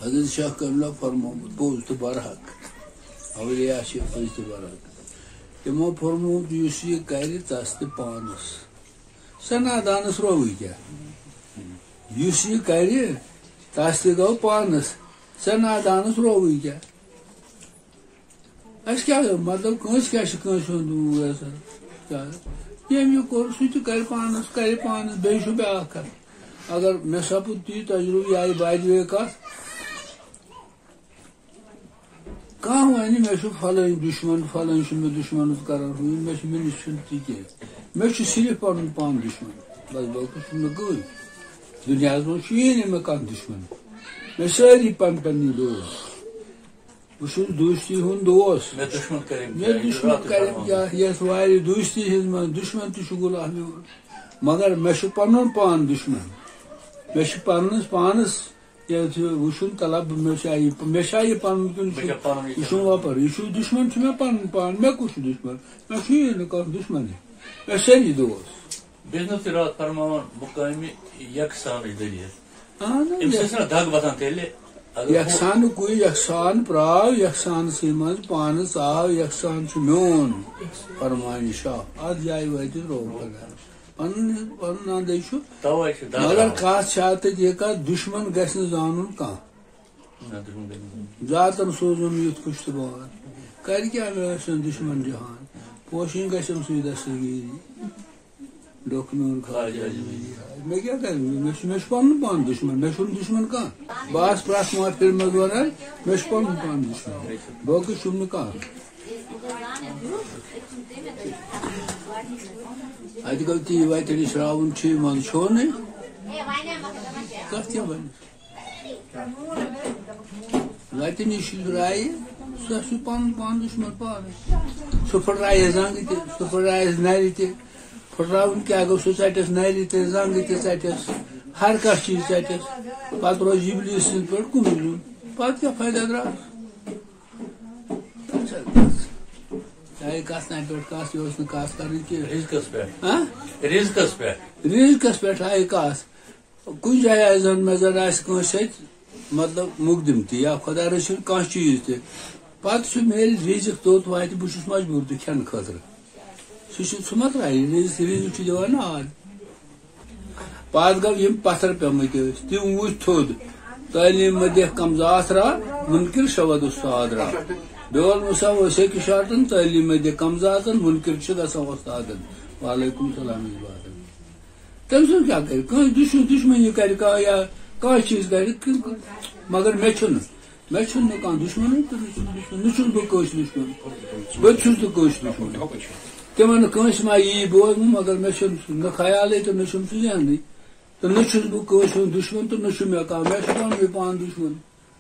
حضرت شاہ کملا فرمومت پوز تو برحق اولیاء چھ پوز تو برحق تمو فرموت اس یہ کر تس تہ پانس سہ نادانس روی کیا اس یہ کر تس تہ گو پانس سہ نادانس روی کیا اس کیا مطلب کنس کیا یم یہ کور سہ تہ کر پانس بیس بیاا کر اگر مے سپد تی تجربہ آئی بعد کت کھانا ون مے فلن دشمن فلن مے دشمن کران مے نش تی مے صرف پن پان دشمن بس باقی مے گئی دنیا مجھ مے کھانا دشمن مے ساری پن پنی دوست بہت دوستی ہند دوست مے دشمن کرم کیا یس واری دوستی ہز من دشمن تہ گلہ میون مگر مے پن پان دشمن مے پنس پانس وچن طلب مے یہ پن یہ وپر یہ دشمن مے پن پان مے کس دشمن مے دشمن مے ساری دوست بزنس رات فرمان مقامی یکسان دلیل دگ وتان تیل یکسان کوئی یکسان پراو یکسان سی من پان ژاو یکسان میون فرمان شاہ ات جائے وات رو پن اندے مگر کت یہ کت دشمن گھس زان کھانا ذاتن سوزن یت پشتبان کر کیا دشمن جہان پوشن گھم سی دستگیری ڈوک میون خواجہ مے کیا کر مے پن پان دشمن مے دشمن کھانا بہت پریت محفل مز ونان مے پن پان دشمن باقی چھ کھانا ات گو تی وتہ نش راون من چھونے کت کیا بن وتہ نش رائے سہ پن پان دشمن پان سہ پھٹرائے زنگ تہ سہ پھٹرائے نر تہ پھٹراون کیا گو سہ ژٹس نر تہ زنگ تہ ژٹس ہر کانٛہہ چیز ژٹس پتہ روز ابلیس سٕنٛدۍ پٲٹھۍ کُنُے زوٚن پتہٕ کیٛاہ فٲیدہ درٛاو کت نا پہ کت یہ کت کر رزقس پہ آئی کت کن جائیں زن مے زن آس مطلب مقدم تہ یا خدا رچھن کھانا چیز تہ پتہ سہ میل رزق توت وات بہت مجبور تہ کھین خاطر سہ ما ترائے رزق دان آد پتہ گو یم پتھر پیمت تم وچ تھود تعلیم دہ کم ذات را منکر شود استاد را بیول مسا وسے کی شارٹن تعلیم دہ کم ذاتن منکر گھان استادن وعلیکم السلام تم سن کیا کر دشمنی کر یا کھانا چیز کر مگر مے کھانا دشمن نچھس بہ کس دشمن بہت چھس نہ کس دشمن تمن کنس ما یہ بوزن مگر مے نہ خیال تو نہ سہ ذہنی تو نچھس بہ کس دشمن تو نہ مے کھانا مے پان دشمن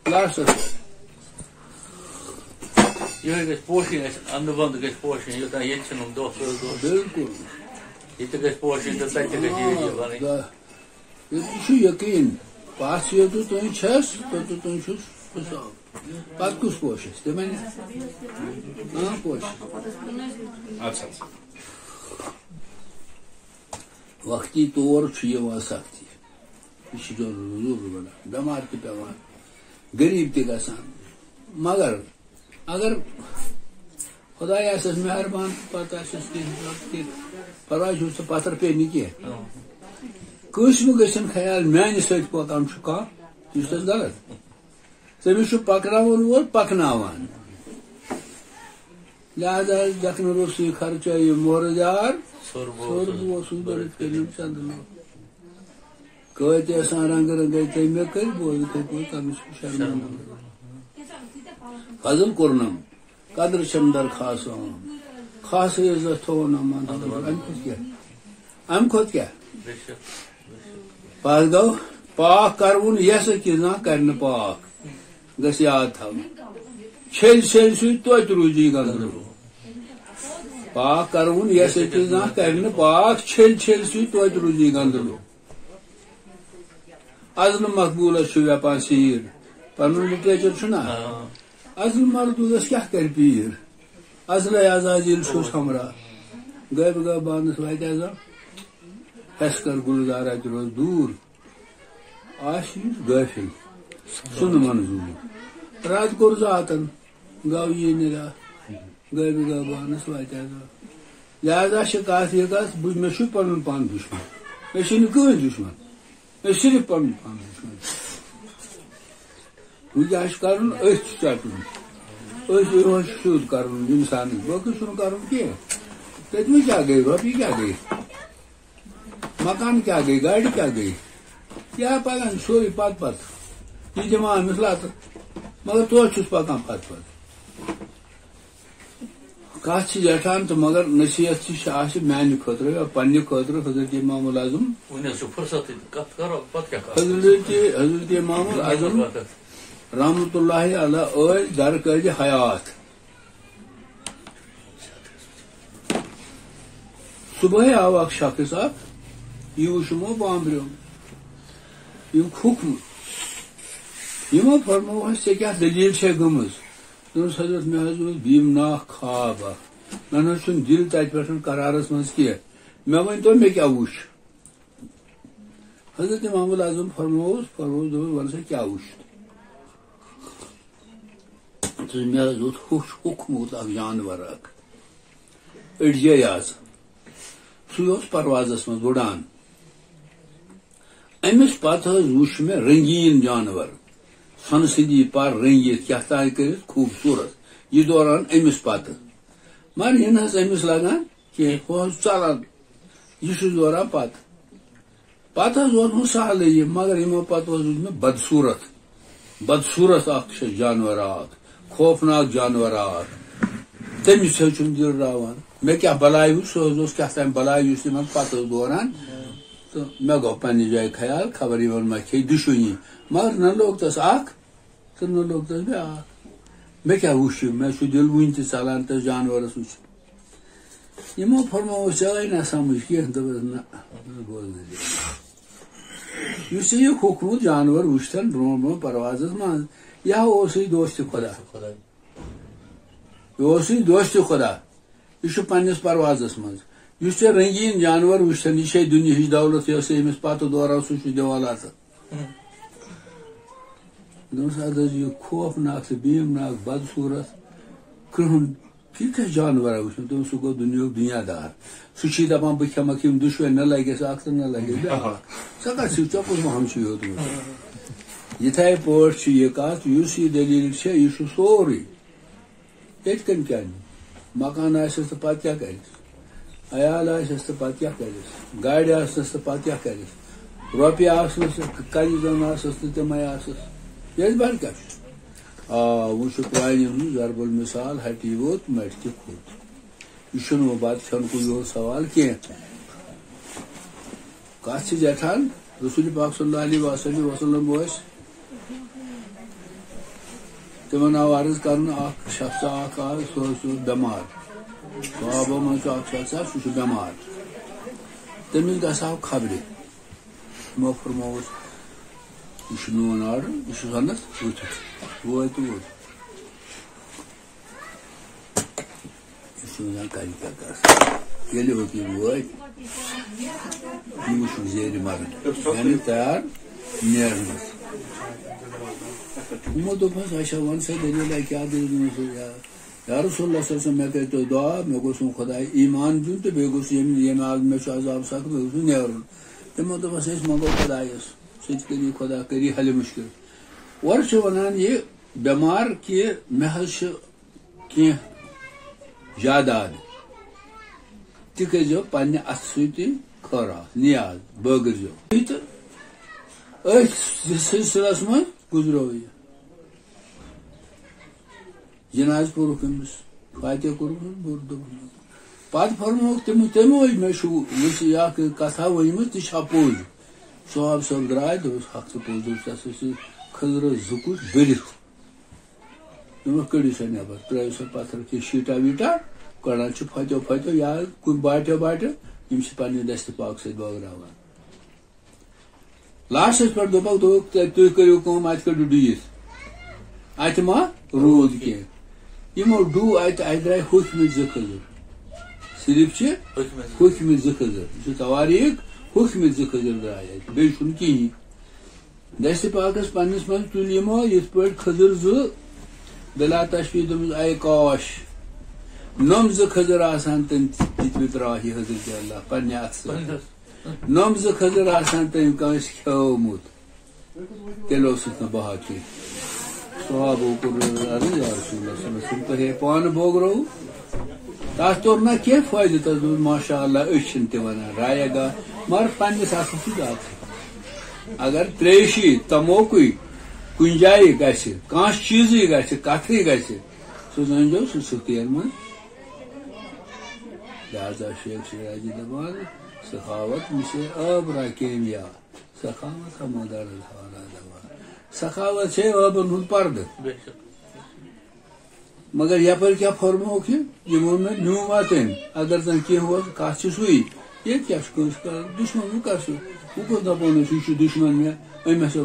لاسٹس یہ پوشن اند بند گھس پوشن یوتان یہ دہ بالکل یہ پوشن تو تک یقین پاس یوتھ تھی چھس توتھ تھی حساب پتہ کس پوشس تم پوش وقتی طور سختی یہ ضرور بنان بمار تہ پیوان غریب تہ گژھان مگر اگر خدا آسس مہربان پتہ پرواہ سہ پتھر پے نی کی کس گھن خیال میانہ ست پکان کھانا یہ تس غلط تمس پکناون وول پکناوان لہذا دکن روسی خرچہ یہ مہر یار کت آسان رنگ رنگ مے کر بوز تمس شرم فضل کورنم قدر چم درخواست خاص عزت تھون ام کھت کیا پتہ گو پاک کرون یس چیز کرنے پاک گھس یاد تھو چھل چھل ست روزی گندلو پاک کرون یس چیز کرنے پاک چھل چھل ست روزی گندلو ازل مقبول ویپان سیر پن لٹریچر چنا ازل مردودس کیا کر پیر ازل عزازیل چھس ہمراہ غیب غب بانس وات اعظم حس کر گلزار ات روز دور غافل سن منظور رات کور ذاتن گو یہ نرا غیب گو بانس وات لہذا کت یہ مے پن پان دشمن مے کہیں دشمن مے صرف پن پان دشمن وہ کیا کرن اتھ ٹٹن اتھ سود کرن انسان باقی چھ کرن کی تت میں کیا گئی روپیے کیا گئی مکان کیا گئی گاڑی کیا گئی یا پکان سوری پت پت یہ دمان امس لت مگر توس پکان پت پت کت زیٹھان تو مگر نصیحت میانہ خطر پنہ خطر حضرت امام العظم حضرت امام العظم رحمۃ اللہ علیہ در قید حیات صبح آو اخ شخص اخ یہ وچھمو بامبریو یہ حکم یمو فرمو ژے کیا دلیل چھ گمز دس حضرت مے حض بیمناک خواب اخ مے چھن دل تت پہ قرارس مز کی مے ون تو مے کیا وچھ حضرت امام العظم فرموس ون سا کیا وچھ تو مے حض حکم اخ جانور اخ اڑجے آز سہ پروازس مز اڑان امس پتہ وچھ مے رنگین جانور سن سدی پر رنگت کیا تان کر خوبصورت یہ دوران امس پتہ مگر یہ امس لگان کہ ژلان یہ دوران پتہ ووت سہل یہ مگر یمو پتہ وچھ مے بدصورت اخ جانور اخ خوفناک جانور اخ تمس چھم دل راوان مے کیا بلائی وچھ سہ کیا تام بلائی اس تمن پتہ دوران تو مے گو پنہ جائے خیال خبر یہ ما کھے دشونی مگر نہ لوگ تس اخ تو نہ لوگ تس بیاکھ مے کیا وچھ مے دل ون تہ ژلان تس جانورس وچھ یمو فرمو ژے نہ سمجھ کینٛہہ دوٚپُس نہ گوٚو یُس یہ کھوکھمُت جانور وٕچھتن برونٛٹھ برونٛٹھ پروازس منٛز یہ اوسُے دوست خدا یہ اوسُے دوست خدا یہ چھُ پننِس پروازس منٛز یُس ژےٚ رنگین جانور وٕچھتن یہ چھے دُنیہٕچ دولت یۄس أمِس پتہٕ دوران سُہ چھُ دِوان لتہٕ دوٚپمس ادٕ حظ یہ خوفناک تہٕ بیٖمناک بدصوٗرت کرٛہُن یہ کیا جانور وٕچھمُت دوٚپُن سُہ گوٚو دُنیہُک دُنیا دار سُہ چھُے دپان بہٕ کھٮ۪مکھ یِم دُشوے نہ لگٮ۪س اکھ تہٕ نہ لگٮ۪س بیٛاکھ ژٕ کتھ چھُکھ ژےٚ کُس وہم چھُے ہیوٚتمُت یِتھے پٲٹھۍ چھُ یہِ کتھ یُس یہِ دلیٖل چھےٚ یہِ چھُ سورُے ییٚتہِ کٔنۍ کیٛاہ نہِ مکان آسٮ۪س تہٕ پتہٕ کیٛاہ کرٮ۪س عیال آسٮ۪س تہٕ پتہٕ کیٛاہ کرٮ۪س گاڑِ آسنس تہٕ پتہٕ کیٛاہ کرٮ۪س رۄپیہِ آسنس کنہِ زن آسس تہٕ تِمے آسس ییٚتہِ بڑِ کیٛاہ چھُ وہ پرانہِ ہُنٛد ضرب المثال ہٹی ووت مٹہِ تہِ کھوٚت یہ چھُنہٕ وۄنۍ بتہٕ کھٮ۪نکُے یوت سوال کینٛہہ کتھ چھِ زیٹھان رسول پاک صلی اللہ علیہ وسلم ٲسۍ تمن آو عرض کرنہٕ اکھ شخص اکھ آو سُہ اوس بٮ۪مار صحابو منٛز چھُ اکھ شخص سُہ چھُ بٮ۪مار تٔمِس گژھہو خبرِ یِمو فرمووُس یہ چھُ میون آرڈر یہ چھُ سنتھ وٕتھِتھ وٲتۍ تہٕ ووت یہ چھُ وَنان کَرِ کیٛاہ کَرٕ ییٚلہِ وکیٖل وٲتۍ یہِ وٕچھُکھ زیرِ مرٕنۍ یعنی تیار نیرنس یِمو دوٚپمس اچھا وَن سا دٔلیٖلا کیٛاہ دٔلیٖل یا رسول اللہ صلی اللہ علیہ وسلم مےٚ کٔرۍتو دعا مےٚ گوٚژھ وۄنۍ خۄداے ایٖمان دیُن تہٕ بیٚیہِ گوٚژھ ییٚمہِ آز مےٚ چھُ عذاب سخت بیٚیہِ گوٚژھ نیرُن تِمو دوٚپمس أسۍ منٛگو خۄدایس سُہ تہِ کٔری خۄدا کٔری حلہِ مُشکِل اورٕ چھُ ونان یہِ بٮ۪مار کہِ مےٚ حظ چھُ کینٛہہ جاداد تہِ کٔرۍزیو پننہِ اتھٕ سۭتۍ تہِ خٲرات نیاز بٲگٕرزیو تہٕ أتھۍ سلسلس منٛز گُزریو یہِ جناز پوٚرُکھ أمِس فاتحہ کوٚرُکھ بوٚڑ دوٚپُن پتہٕ فرمووُکھ تِمو مےٚ چھُ یہِ اکھ کتھا ؤنمٕژ تہِ چھا پوٚز صحاب صٲب درٛاے دوٚپُس حق ژٕ پوٚز دوٚپُس تس ٲسۍ خٔزرس زٕ کُٹھ بٔرِتھ دوٚپمکھ کٔڑِو سا نٮ۪بر ترٲیِو سا پتھر کینٛہہ شیٖٹا ویٖٹا کڑان چھِ پھۄتیو پھۄتیو یا کُنہِ باٹیو باٹیو یِم چھِ پننہِ دستہِ پاک سۭتۍ بٲگراوان لاسٹس پٮ۪ٹھ دوٚپکھ تُہۍ کٔرِو کٲم اتہِ کٔڑِو ڈُیِتھ اتہِ ما روٗد کینٛہہ یِمو ڈُو اتہِ درٛاے ہوٚکھمٕتۍ زٕ خٔزٕر صرف چھِ ہوٚکھمٕتۍ زٕ خٔزٕر یہِ چھُ تواریٖخ ہوٚکھمٕتۍ زٕ خٔزٕر درٛاے اتہِ بیٚیہِ چھُنہٕ کِہیٖنۍ دست پاکس پنس من تل یمو یت پٲٹھۍ کھٔزٕر زٕ بلا تشفی دوٚپمس اے کاش نم زٕ کھٔزٕر آسان تٔمۍ دِتمٕتۍ راہی حضرت اللہ پننہِ اتھٕ سۭتۍ نم زٕ کھٔزٕر آسان تٔمۍ کٲنٛسہِ کھیومُت تیٚلہِ اوسُس نہٕ بہٕ ہاکھٕے صحابو کوٚر عرض یا رسول اللہ صلی اللہ علیہ وسلم تۄہے پانہٕ بوگروو تتھ توٚر نہ کینٛہہ فٲیدٕ تتھ دوٚپُس ماشاء اللہ أسۍ چھِنہٕ تہِ ونان رایا گا مگر پننِس اتھس چھُ زیادٕ اگر تریشی تموکُے کُنہِ جایہِ گژھِ کانٛہہ چیٖزٕے گژھِ کتھٕے گژھِ سُہ زٲنۍزیو سُہ سُکین منٛز لہذا شیخ شیراجی دپان سخاوت مِسے ٲبرا کیمیا سخاوت ہمودار دپان سخاوت چھے ٲبن ہُنٛد پردٕ مگر یپٲرۍ کیٛاہ فرمووُکھ یِمو مےٚ نیوٗ وتٲنۍ اگر زن کینٛہہ اوس کتھ چھِ سُے ییٚتہِ کیٛاہ چھُ کٲنٛسہِ کران دُشمن وۄنۍ کر سُہ وۄنۍ کوٚت دپون أسۍ یہِ چھُ دُشمن مےٚ أمۍ ہسا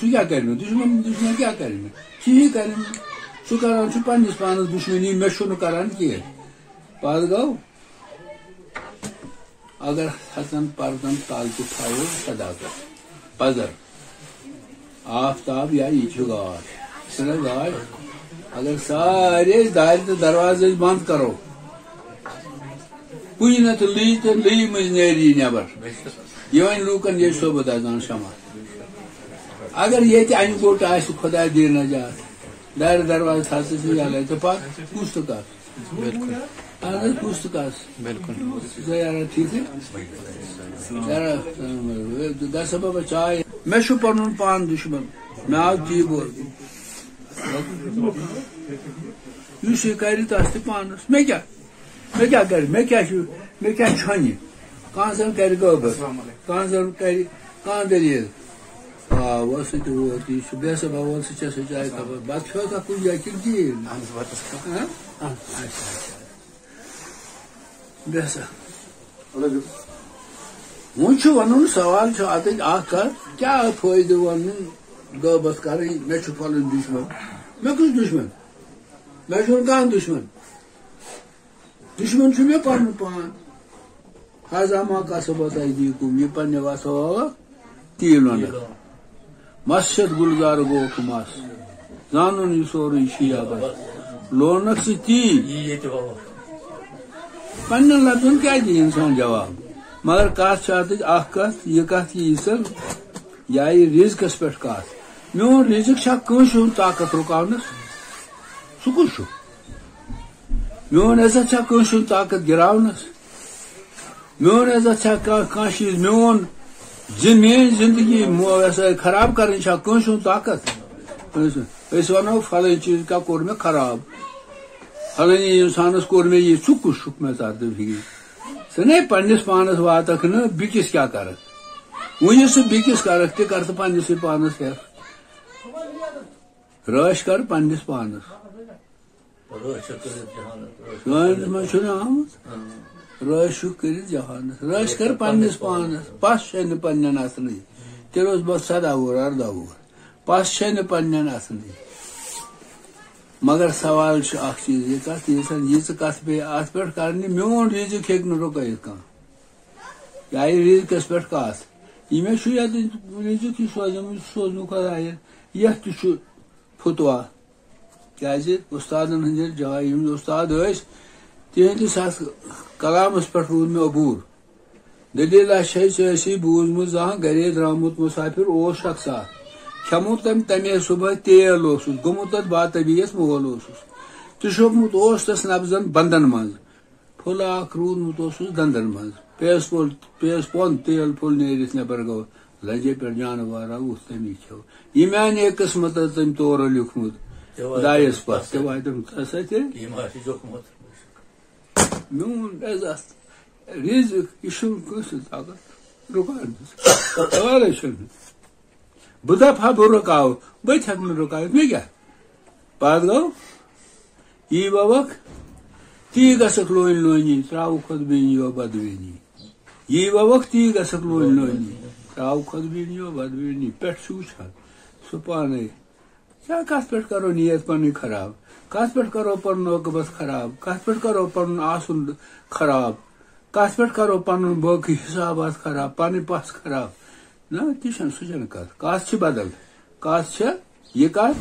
سُہ کیٛاہ کرِ مےٚ دُشمن کیٛاہ کرِ مےٚ کِہیٖنۍ کرِ مےٚ سُہ کران چھُ پننِس پانس دُشمنی مےٚ چھُنہٕ کران کینٛہہ پتہٕ گوٚو اگر ہتن پردن تل تہِ تھاوو صداقت پزر آفتاب یا یہ چھُ گاش چھُنہ گاش اگر سارے دارِ تہٕ دروازٕ أسۍ بنٛد کرو کُنہِ نتہٕ لٕے منٛز نیرِ یہِ نٮ۪بر یہِ وۄنۍ لوٗکن ییٚتہِ صوبہٕ دزان شمع اگر ییٚتہِ انہِ گوٚٹ آسہِ خۄدا دی نجات دارِ دروازٕ تھاو ژٕ یلے تہٕ پتہٕ کُس تہٕ کس اہن حظ کُس تہٕ کس یارا ٹھیٖک یارا گژھا بابا چاے مےٚ چھُ پنُن پان دُشمن مےٚ آو تی بوزنہٕ یُس یہِ کرِ تس تہِ پانس مےٚ کیٛاہ کرِ مےٚ کیٛاہ چھۄنہِ کانٛہہ زن کرِ غٲبت کانٛہہ زن کرِ کانٛہہ دٔلیٖل وۄنۍ سُہ تہِ ووت یہِ چھُ بیٚیہِ ہسا بہٕ وَل ژٕ چےٚ سۄ چاے کپا بتہٕ کھیوٚوکھا کُنہِ جایہِ کِنہٕ کِہیٖنۍ بیٚیہِ ہسا وۄنۍ چھُ ونُن سوال چھُ اتٮ۪تھ اکھ کتھ کیٛاہ فٲیدٕ ونُن غٲبت کرٕنۍ مےٚ چھُ پنُن دُشمن مےٚ کُس دُشمن مےٚ چھُنہٕ کانٛہہ دُشمن دُشمن چھُ مےٚ پنُن پان ہزا ما کسبت ایدیکم یہِ پننہِ وتھو آوکھ تی لونکھ مسجد گلزار گوکھ مس زانُن یہِ سورُے شیابت لونکھ ژٕ تی پننٮ۪ن لفظن کیٛازِ دِ انسان جواب مگر کتھ چھِ اتھ اکھ کتھ یہِ کتھ یی سا یہِ آیہِ رزقس پٮ۪ٹھ کتھ میون رزق چھا کٲنٛسہِ ہُنٛد طاقت رُکاونس سُہ کُس چھُ میون عزت چھا کٲنٛسہِ ہُنٛد طاقت گراونس میون عزت چھا کانٛہہ چیٖز میون میٲنۍ زندگی خراب کرٕنۍ چھا کٲنٛسہِ ہُنٛد طاقت أسۍ ونو فلٲنۍ چیٖز کیٛاہ کوٚر مےٚ خراب فلٲنی انسانس کوٚر مےٚ یہِ ژٕ کُس چھُکھ مےٚ ترتہٕ فِکرِ ژٕ نے پننِس پانس واتکھ نہٕ بیٚکِس کیٛاہ کرکھ وۄنۍ یہِ ژٕ بیٚکِس کرکھ تہِ کر ژٕ پننِسٕے پانس ہٮ۪کھ رٲچھ کر پننِس پانس سٲنِس منٛز چھُنہٕ آمُت رٲچھ چھُکھ کٔرِتھ جہانس رٲچھ کر پننِس پانس پس چھے نہٕ پننٮ۪ن اتھنٕے تیٚلہِ اوس بہٕ 17 وُہُر 18 وُہُر پس چھے نہٕ پننٮ۪ن اتھنٕے مگر سوال چھُ اکھ چیٖز یہِ کتھ ییٖژٕ کتھ پیٚیہِ اتھ پٮ۪ٹھ کرنہِ میون رزق ہیٚکہِ نہٕ رُکٲیِتھ کانٛہہ یہِ آیہِ رزقس پٮ۪ٹھ کتھ یہِ مےٚ چھُ یتھ رزق یہِ سوزنُک خۄداین یتھ تہِ چھُ فتوا کیٛازِ اُستادن ہٕنٛدِ جایہِ یِم اُستاد ٲسۍ تِہنٛدِس اتھ کلامس پٮ۪ٹھ روٗد مےٚ عبوٗر دٔلیٖلا چھے ژےٚ ٲسی بوٗزمُت زانٛہہ گرے درٛامُت مُسافِر اوس شخص اکھ کھیوٚمُت تٔمۍ تمے صبحٲے تیل اوسُس گوٚمُت تتھ باتبیٖیس مول اوسُس تہٕ شوٚبمُت اوس تس نبزن بنٛدن منٛز پھُلہٕ اکھ روٗدمُت اوسُس دنٛدن منٛز پیٚیس پوٚن تیل پھُل نیٖرِتھ نٮ۪بر گوٚو لنجے پٮ۪ٹھ جانوارا وُتھ تٔمی کھیوٚو یہِ میانے قٕسمتس تٔمۍ تورٕ لیوٗکھمُت خۄدایس پتھ تہِ واتٮ۪م ژٕ میون عزت رزق یہِ چھُنہٕ کٲنٛسہِ طاقت رُکاونس سوالے چھُنہٕ بہٕ دپہٕ ہا بہٕ رُکاو بہٕ تہِ ہٮ۪کہٕ نہٕ رُکاوِتھ مےٚ کیٛاہ پتہٕ گوٚو یی ووکھ تی گژھکھ لونہِ لونی تراوٕ خۄدبیٖنی و بدبیٖنی یی ووکھ تی گژھکھ لونہِ لونی تراوٕ خۄدبیٖنی و بدبیٖنی پٮ۪ٹھ چھُ وٕچھان سُہ پانے کیٛاہ کتھ پٮ۪ٹھ کرو نیت پنٕنۍ خراب کتھ پٮ۪ٹھ کرو پنُن عٲقبت خراب کتھ پٮ۪ٹھ کرو پنُن آسُن خراب کتھ پٮ۪ٹھ کرو پنُن باقٕے حسابات خراب پنٕنۍ پژھ خراب نا تیشن سوچن کات بدل کات یہ کات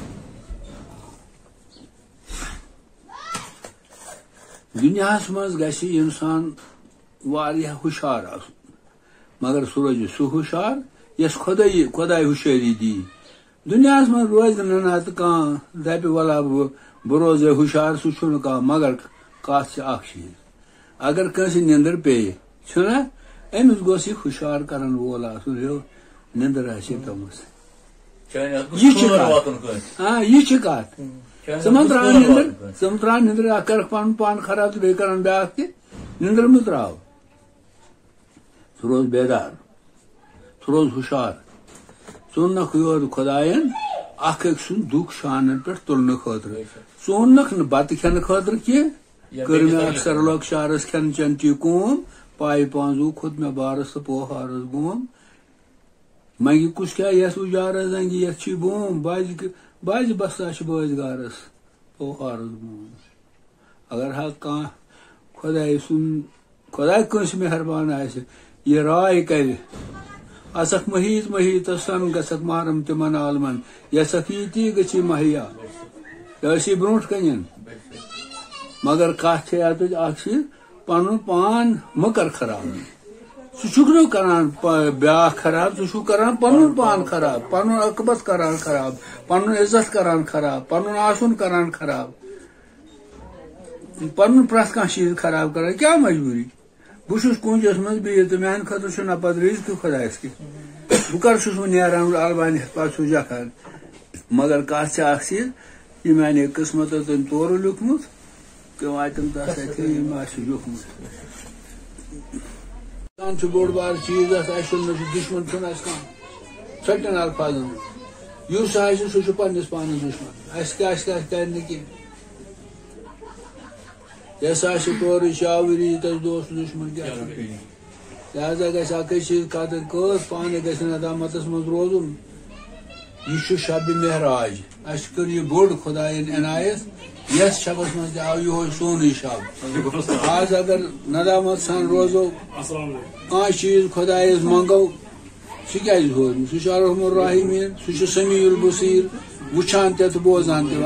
دنیا مز گژھِ انسان واریاہ ہوشیار آسُن مگر سُہ روزِ سُہ ہوشیار یس خداے ہوشیاری دی دنیا مز روزِ نہٕ نتہٕ کانٛہہ دپہِ ولا بہٕ روزے ہوشیار سُہ چھُنہٕ کانٛہہ مگر کتھ چھِ اکھ چیٖز اگر کٲنٛسہِ نیندٕر پیٚیہِ چھُنا أمِس گوٚژھ یہِ ہوشیار کرن وول آسُن یو نیندٕر آسہِ پیٚمٕژ یہِ چھِ کتھ یہِ چھِ کتھ ژٕ مہ ترٛاو نیندٕر اکھ کرکھ پنُن پان خراب تہٕ بیٚیہِ کرن بیاکھ تہِ نیندٕر مہ ترٛاو ژٕ روز بیدار ژٕ روز ہوشیار ژٕ اوٚنکھ یور خۄداین اکھ أکۍ سُنٛد دُکھ شانن پٮ۪ٹھ تُلنہٕ خٲطرٕ ژٕ اوٚنکھ نہٕ بتہٕ کھٮ۪نہٕ خٲطرٕ کینٛہہ کٔر مےٚ اکثر لۄکچارس کھٮ۪ن چٮ۪ن چی کٲم پایہِ پانٛژوٗ کھوٚت مےٚ بارس تہٕ پوہارس بوم منگہِ کُس کیٛاہ یتھ اُجارس زنگہِ یتھ چھی بوم بازِ بستا چھِ بٲزۍ گارس پوہارس بوم اگر حظ کانٛہہ خۄداے کٲنٛسہِ مہربان آسہِ یہِ راے کرِ اژکھ محیٖط سن گژھکھ محرم تِمن عالمن یژھکھ ییٖتی گٔژھی مہیا یہِ ٲسی برونٛٹھ کنٮ۪ن مگر کتھ چھِ اتھ اکھ چیٖز پنُن پان مہ کر خراب ژٕ چھُکھ نہٕ کران بیاکھ خراب ژٕ چھُکھ کران پنُن پان خراب پنُن عقبت کران خراب پنُن عزت کران خراب پنُن آسُن کران خراب پنُن پرٛٮ۪تھ کانٛہہ چیٖز خراب کران کیٛاہ مجبوٗری بہٕ چھُس کوٗنٛجس منٛز بِہِتھ تہٕ میانہِ خٲطرٕ چھُنہ پتہٕ رِزقہِ خۄدایس کینٛہہ بہٕ کر چھُس وۄنۍ نیران البانہِ ہٮ۪تھ پتہٕ چھُس جکھان مگر کتھ چھِ اکھ چیٖز یہِ میانے قٕسمتس تٔمۍ تورٕ لیوٗکھمُت تہٕ واتن تتھ سۭتۍ یِم آسہِ لیوٗکھمُت انسان چھُ بوٚڑ بار چیٖز اَسہِ چھُنہٕ دُشمن چھُنہٕ اَسہِ کانٛہہ ژھۄٹٮ۪ن الفاظن یُس آسہِ سُہ چھُ پننِس پانس دُشمن اَسہِ کیٛاہ کرِ نہٕ کینٛہہ یس آسہِ تورٕ شاوٕری تس دوس دُشمن کیٛاہ لہذا گژھِ اکٕے چیٖز قدر کٲژ پانے گژھِ ندامتس منٛز روزُن یہ چھُ شبِ معراج اَسہِ کٔر یہِ بوٚڑ خۄداین عنایت یتھ شبس منٛز تہِ آو یِہوے سونُے شب آز اگر ندامت سان روزو کانٛہہ چیٖز خۄدایس منگو سُہ کیازِ ہورِ سُہ چھُ الرحم الراحمیٖن سُہ چھُ سمیع البصیٖر وٕچھان تہِ تہٕ بوزان تہِ